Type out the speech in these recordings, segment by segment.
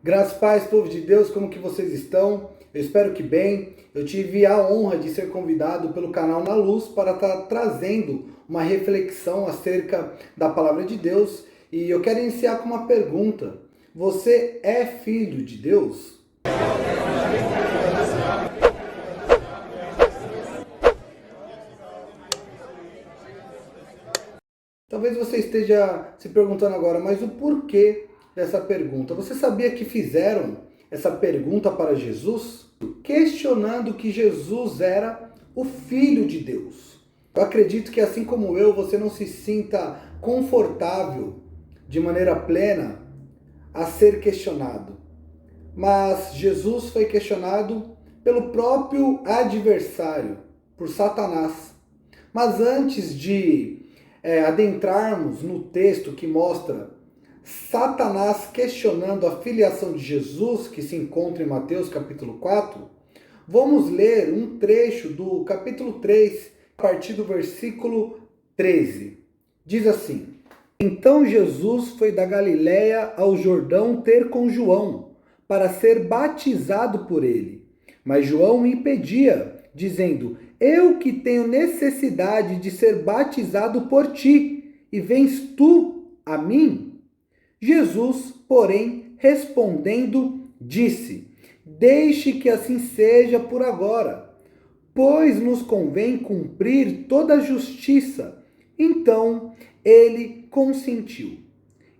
Graças e paz, povo de Deus, como que vocês estão? Eu espero que bem. Eu tive a honra de ser convidado pelo canal Na Luz para estar trazendo uma reflexão acerca da palavra de Deus. E eu quero iniciar com uma pergunta. Você é filho de Deus? Talvez você esteja se perguntando agora, mas o porquê dessa pergunta? Você sabia que fizeram essa pergunta para Jesus, questionando que Jesus era o Filho de Deus? Eu acredito que assim como eu, você não se sinta confortável de maneira plena a ser questionado. Mas Jesus foi questionado pelo próprio adversário, por Satanás. Mas antes de adentrarmos no texto que mostra Satanás questionando a filiação de Jesus, que se encontra em Mateus capítulo 4, vamos ler um trecho do capítulo 3, a partir do versículo 13. Diz assim: Então Jesus foi da Galiléia ao Jordão ter com João, para ser batizado por ele. Mas João o impedia, dizendo: Eu que tenho necessidade de ser batizado por ti, e vens tu a mim? Jesus, porém, respondendo, disse: Deixe que assim seja por agora, pois nos convém cumprir toda a justiça. Então ele consentiu.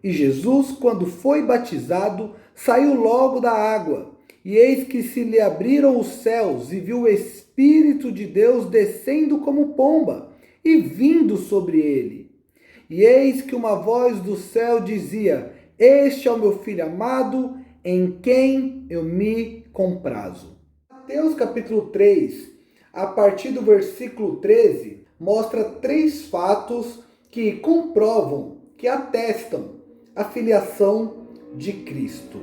E Jesus, quando foi batizado, saiu logo da água. E eis que se lhe abriram os céus, e viu o Espírito de Deus descendo como pomba, e vindo sobre ele. E eis que uma voz do céu dizia: Este é o meu Filho amado, em quem eu me comprazo. Mateus capítulo 3, a partir do versículo 13, mostra três fatos que comprovam, que atestam a filiação de Cristo.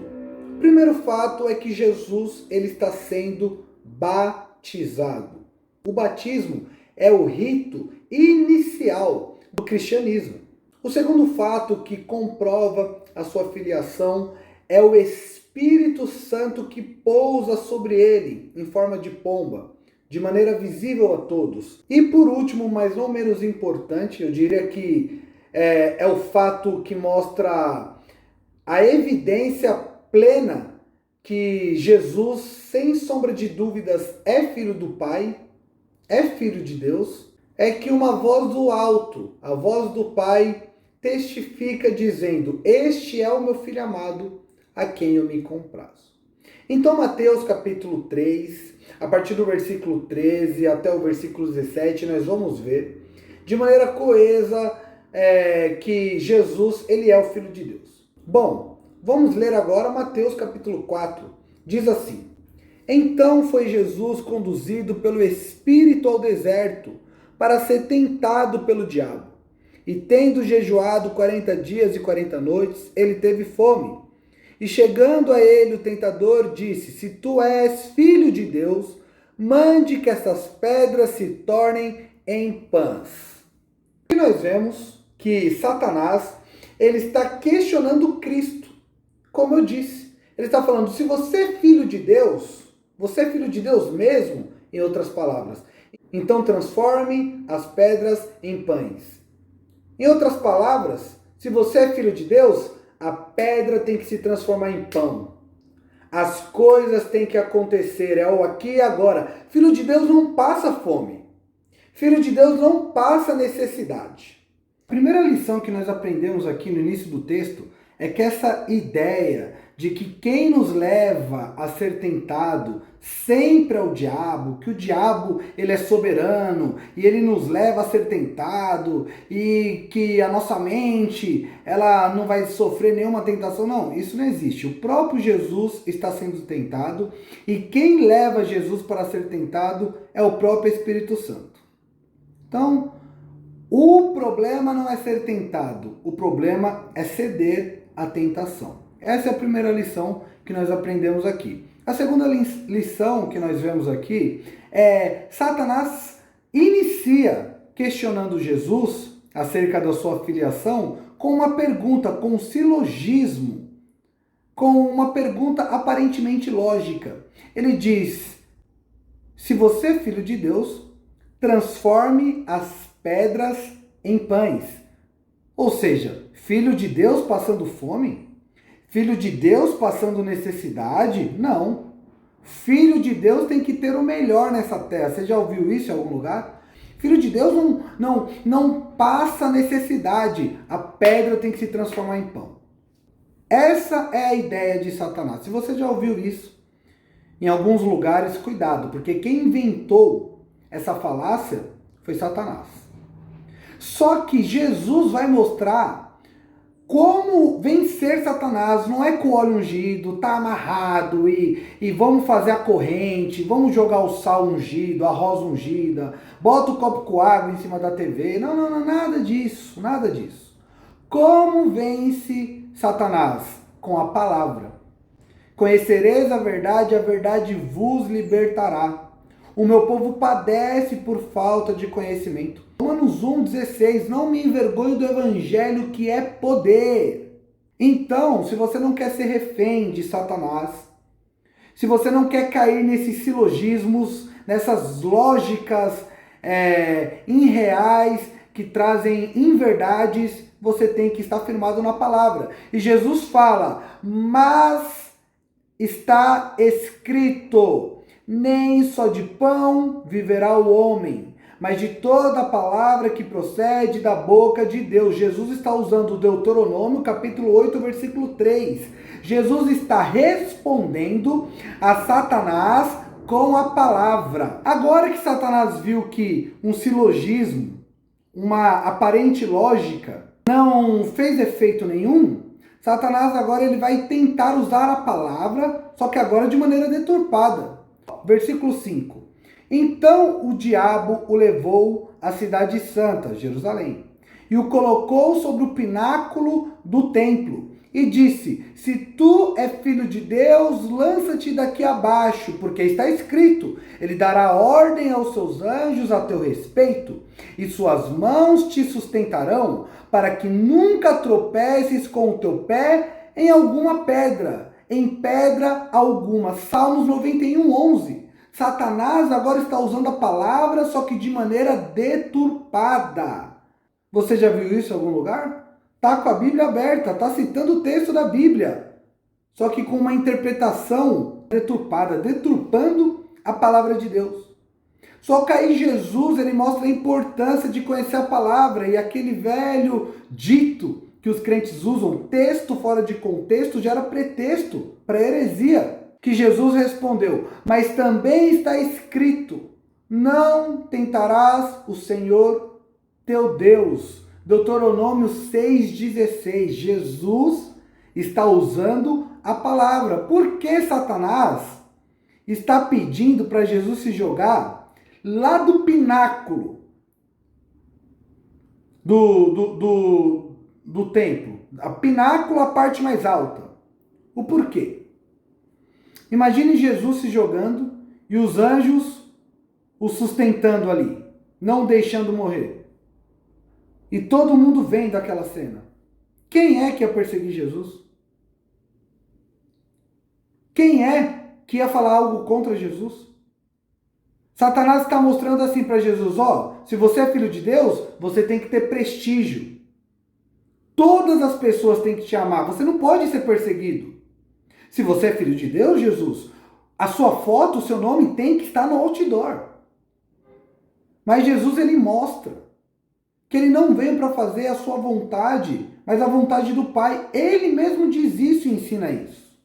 O primeiro fato é que Jesus ele está sendo batizado. O batismo é o rito inicial do cristianismo. O segundo fato que comprova a sua filiação é o Espírito Santo que pousa sobre ele em forma de pomba, de maneira visível a todos. E por último, mas não menos importante, eu diria que é o fato que mostra a evidência plena que Jesus, sem sombra de dúvidas, é filho do Pai, é filho de Deus, é que uma voz do alto, a voz do Pai, testifica dizendo: Este é o meu Filho amado, a quem eu me comprazo. Então Mateus capítulo 3, a partir do versículo 13 até o versículo 17, nós vamos ver de maneira coesa que Jesus ele é o Filho de Deus. Bom, vamos ler agora Mateus capítulo 4. Diz assim: Então foi Jesus conduzido pelo Espírito ao deserto para ser tentado pelo diabo. E tendo jejuado 40 dias e 40 noites, ele teve fome. E chegando a ele o tentador disse: Se tu és filho de Deus, mande que essas pedras se tornem em pães. E nós vemos que Satanás ele está questionando Cristo. Como eu disse, ele está falando: se você é filho de Deus, você é filho de Deus mesmo, em outras palavras, então transforme as pedras em pães. Em outras palavras, se você é filho de Deus, a pedra tem que se transformar em pão. As coisas têm que acontecer, é o aqui e agora. Filho de Deus não passa fome. Filho de Deus não passa necessidade. A primeira lição que nós aprendemos aqui no início do texto é que essa ideia de que quem nos leva a ser tentado sempre é o diabo, que o diabo ele é soberano e ele nos leva a ser tentado e que a nossa mente ela não vai sofrer nenhuma tentação, não, isso não existe. O próprio Jesus está sendo tentado e quem leva Jesus para ser tentado é o próprio Espírito Santo. Então, o problema não é ser tentado, o problema é ceder à tentação. Essa é a primeira lição que nós aprendemos aqui. A segunda lição que nós vemos aqui é Satanás inicia questionando Jesus acerca da sua filiação com uma pergunta, com um silogismo. com uma pergunta aparentemente lógica. Ele diz: se você é filho de Deus, transforme as pedras em pães. Ou seja, filho de Deus passando fome? Filho de Deus passando necessidade? Não. Filho de Deus tem que ter o melhor nessa terra. Você já ouviu isso em algum lugar? Filho de Deus não passa necessidade. A pedra tem que se transformar em pão. Essa é a ideia de Satanás. Se você já ouviu isso em alguns lugares, cuidado, porque quem inventou essa falácia foi Satanás. Só que Jesus vai mostrar como vencer Satanás. Não é com o óleo ungido, tá amarrado e vamos fazer a corrente, vamos jogar o sal ungido, a rosa ungida, bota o copo com água em cima da TV. Não, nada disso, nada disso. Como vence Satanás? Com a palavra. Conhecereis a verdade vos libertará. O meu povo padece por falta de conhecimento. Romanos 1,16, não me envergonhe do evangelho que é poder. Então, se você não quer ser refém de Satanás, se você não quer cair nesses silogismos, nessas lógicas irreais que trazem inverdades, você tem que estar firmado na palavra. E Jesus fala, mas está escrito, nem só de pão viverá o homem, mas de toda a palavra que procede da boca de Deus. Jesus está usando o Deuteronômio, capítulo 8, versículo 3. Jesus está respondendo a Satanás com a palavra. Agora que Satanás viu que um silogismo, uma aparente lógica, não fez efeito nenhum, Satanás agora ele vai tentar usar a palavra, só que agora de maneira deturpada. Versículo 5. Então o diabo o levou à cidade santa, Jerusalém, e o colocou sobre o pináculo do templo, e disse, se tu é filho de Deus, lança-te daqui abaixo, porque está escrito, ele dará ordem aos seus anjos a teu respeito, e suas mãos te sustentarão, para que nunca tropeces com o teu pé em alguma pedra, em pedra alguma. Salmos 91:11. Satanás agora está usando a palavra, só que de maneira deturpada. Você já viu isso em algum lugar? Está com a Bíblia aberta, está citando o texto da Bíblia, só que com uma interpretação deturpada, deturpando a palavra de Deus. Só que aí Jesus ele mostra a importância de conhecer a palavra, e aquele velho dito que os crentes usam, texto fora de contexto, gera pretexto para heresia. Que Jesus respondeu, mas também está escrito, não tentarás o Senhor teu Deus. Deuteronômio 6,16. Jesus está usando a palavra. Por que Satanás está pedindo para Jesus se jogar lá do pináculo do templo? A pináculo, a parte mais alta. O porquê? Imagine Jesus se jogando e os anjos o sustentando ali, não deixando morrer. E todo mundo vendo aquela cena. Quem é que ia perseguir Jesus? Quem é que ia falar algo contra Jesus? Satanás está mostrando assim para Jesus, se você é filho de Deus, você tem que ter prestígio. Todas as pessoas têm que te amar, você não pode ser perseguido. Se você é filho de Deus, Jesus, a sua foto, o seu nome tem que estar no outdoor. Mas Jesus ele mostra que ele não veio para fazer a sua vontade, mas a vontade do Pai. Ele mesmo diz isso e ensina isso.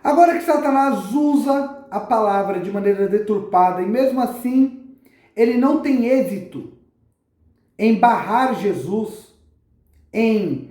Agora que Satanás usa a palavra de maneira deturpada e mesmo assim ele não tem êxito em barrar Jesus, em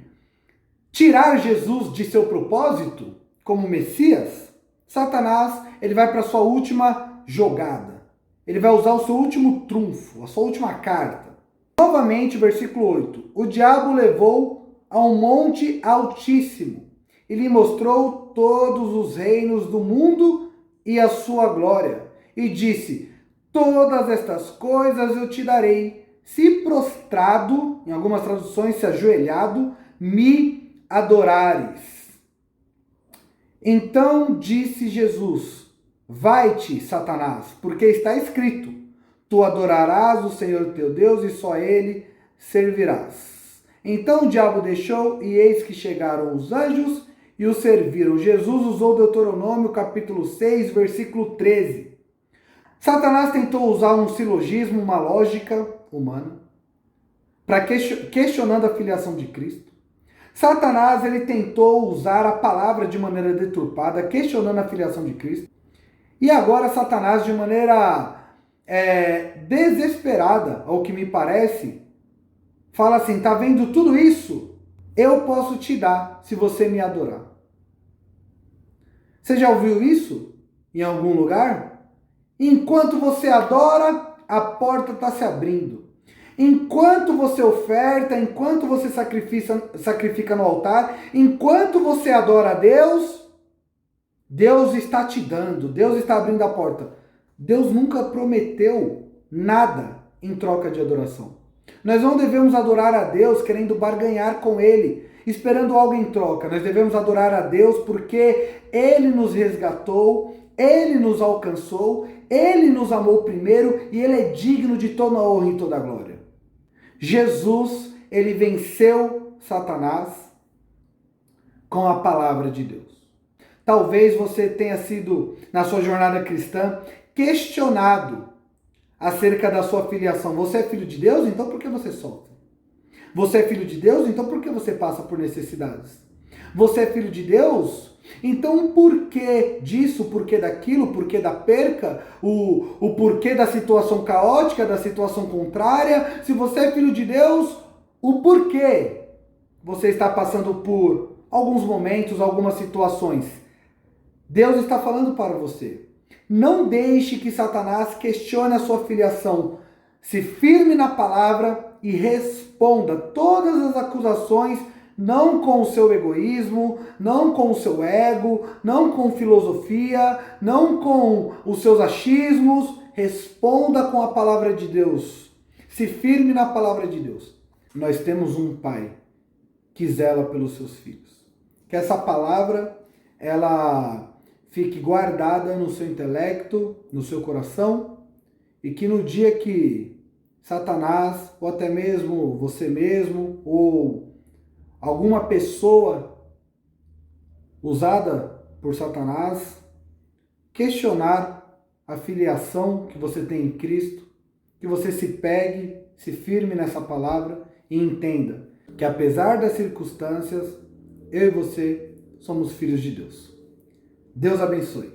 tirar Jesus de seu propósito como Messias, Satanás ele vai para a sua última jogada. Ele vai usar o seu último trunfo, a sua última carta. Novamente, versículo 8. O diabo levou a um monte altíssimo e lhe mostrou todos os reinos do mundo e a sua glória. E disse, todas estas coisas eu te darei, se prostrado, em algumas traduções, se ajoelhado, me adorares. Então disse Jesus: vai-te, Satanás, porque está escrito: tu adorarás o Senhor teu Deus e só ele servirás. Então o diabo deixou, e eis que chegaram os anjos e o serviram. Jesus usou Deuteronômio capítulo 6, versículo 13. Satanás tentou usar um silogismo, uma lógica humana, para questionando a filiação de Cristo. Satanás ele tentou usar a palavra de maneira deturpada, questionando a filiação de Cristo. E agora Satanás, de maneira desesperada, ao que me parece, fala assim: tá vendo tudo isso? Eu posso te dar se você me adorar. Você já ouviu isso em algum lugar? Enquanto você adora, a porta está se abrindo. Enquanto você oferta, enquanto você sacrifica no altar, enquanto você adora a Deus, Deus está te dando, Deus está abrindo a porta. Deus nunca prometeu nada em troca de adoração. Nós não devemos adorar a Deus querendo barganhar com Ele, esperando algo em troca. Nós devemos adorar a Deus porque Ele nos resgatou, Ele nos alcançou, Ele nos amou primeiro e Ele é digno de toda a honra e toda a glória. Jesus, Ele venceu Satanás com a palavra de Deus. Talvez você tenha sido, na sua jornada cristã, questionado acerca da sua filiação. Você é filho de Deus? Então por que você sofre? Você é filho de Deus? Então por que você passa por necessidades? Você é filho de Deus? Então o porquê disso, o porquê daquilo, o porquê da perca, o porquê da situação caótica, da situação contrária? Se você é filho de Deus, o porquê você está passando por alguns momentos, algumas situações? Deus está falando para você. Não deixe que Satanás questione a sua filiação. Se firme na palavra e responda todas as acusações, não com o seu egoísmo, não com o seu ego, não com filosofia, não com os seus achismos. Responda com a palavra de Deus. Se firme na palavra de Deus. Nós temos um Pai que zela pelos seus filhos. Que essa palavra, ela fique guardada no seu intelecto, no seu coração, e que no dia que Satanás, ou até mesmo você mesmo, ou alguma pessoa usada por Satanás, questionar a filiação que você tem em Cristo, que você se pegue, se firme nessa palavra e entenda que apesar das circunstâncias, eu e você somos filhos de Deus. Deus abençoe.